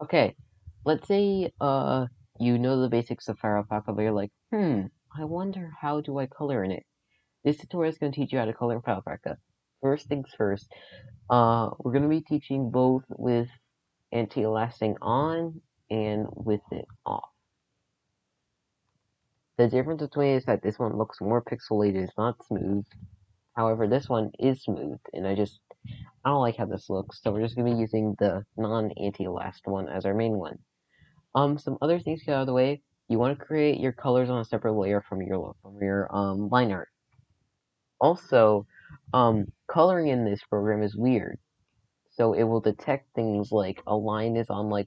Okay, let's say you know the basics of Fire Alpaca, but you're like, I wonder how do I color in it? This tutorial is going to teach you how to color in Fire Alpaca. First things first, we're going to be teaching both with anti-aliasing on and with it off. The difference between is that this one looks more pixelated, it's not smooth. However, this one is smooth, and I don't like how this looks, so we're just going to be using the non-anti-elast one as our main one. Some other things to get out of the way. You want to create your colors on a separate layer from your line art. Also, coloring in this program is weird, so it will detect things like a line is on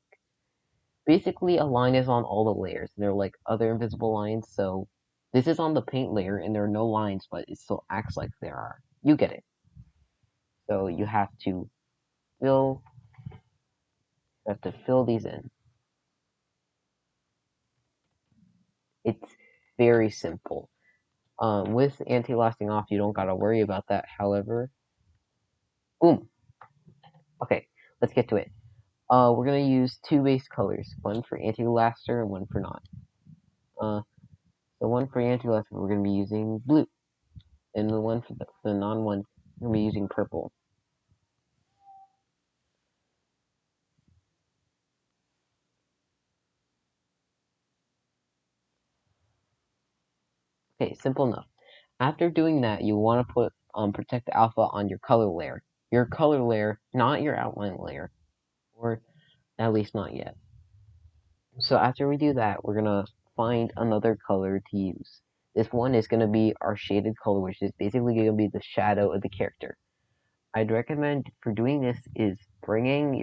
basically a line is on all the layers. And there are like other invisible lines, so this is on the paint layer and there are no lines, but it still acts like there are. You get it. So fill you have to fill these in. It's very simple. With anti-lasting off, you don't gotta worry about that. However, boom. Okay, let's get to it. We're gonna use two base colors, one for anti-laster and one for not. Uh, the one for anti-laster we're gonna be using blue, and the one for the non one we're gonna be using purple. Okay, simple enough. After doing that, you want to put protect alpha on your color layer. Your color layer, not your outline layer, or at least not yet. So after we do that, we're gonna find another color to use. This one is gonna be our shaded color, which is basically gonna be the shadow of the character. I'd recommend for doing this is bringing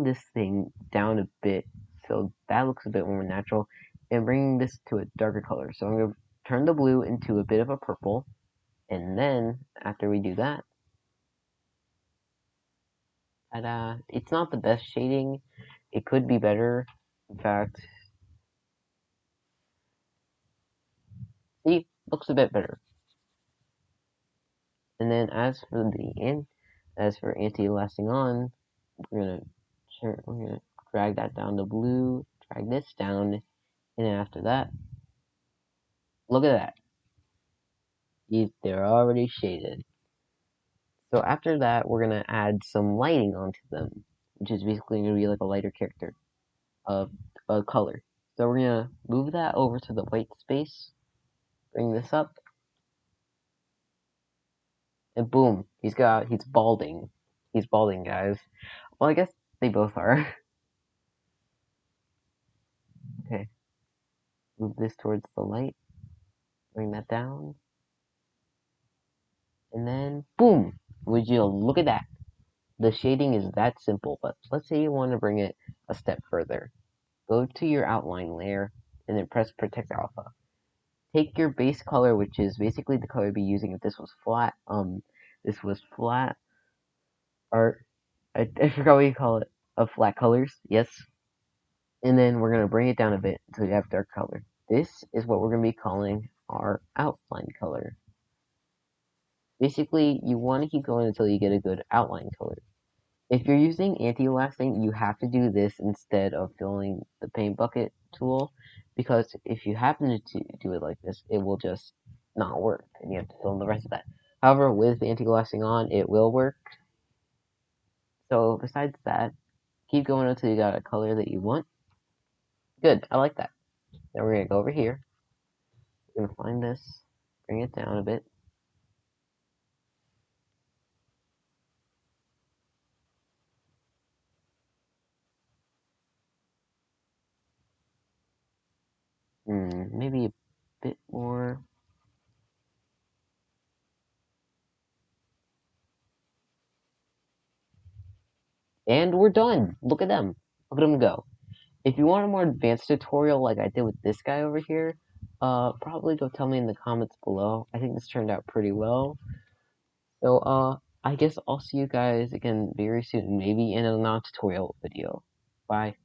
this thing down a bit so that looks a bit more natural, and bringing this to a darker color. So I'm gonna turn the blue into a bit of a purple, and then after we do that, ta-da! It's not the best shading. It could be better. In fact, see, looks a bit better. And then as for anti-lasting on, we're gonna drag that down to blue, drag this down, and then after that, look at that. They're already shaded. So after that, we're gonna add some lighting onto them, which is basically gonna be like a lighter character of a color. So we're gonna move that over to the white space, bring this up, and boom, he's balding. He's balding, guys. Well, I guess they both are. Okay, move this towards the light, bring that down, and then boom! Would you look at that? The shading is that simple, but let's say you want to bring it a step further. Go to your outline layer, and then press Protect Alpha. Take your base color, which is basically the color you'd be using if this was flat. This was flat art. I forgot what you call it. Of flat colors, yes. And then we're gonna bring it down a bit until you have dark color. This is what we're gonna be calling our outline color. Basically, you want to keep going until you get a good outline color. If you're using anti-aliasing, you have to do this instead of filling the paint bucket tool, because if you happen to do it like this, it will just not work, and you have to fill in the rest of that. However, with anti-aliasing on, it will work. So besides that, keep going until you got a color that you want. Good, I like that. Then we're gonna go over here. We're gonna find this, bring it down a bit. Maybe a bit more. And we're done. Look at them. Look at them go. If you want a more advanced tutorial like I did with this guy over here, probably go tell me in the comments below. I think this turned out pretty well. So, I guess I'll see you guys again very soon, maybe in a non-tutorial video. Bye.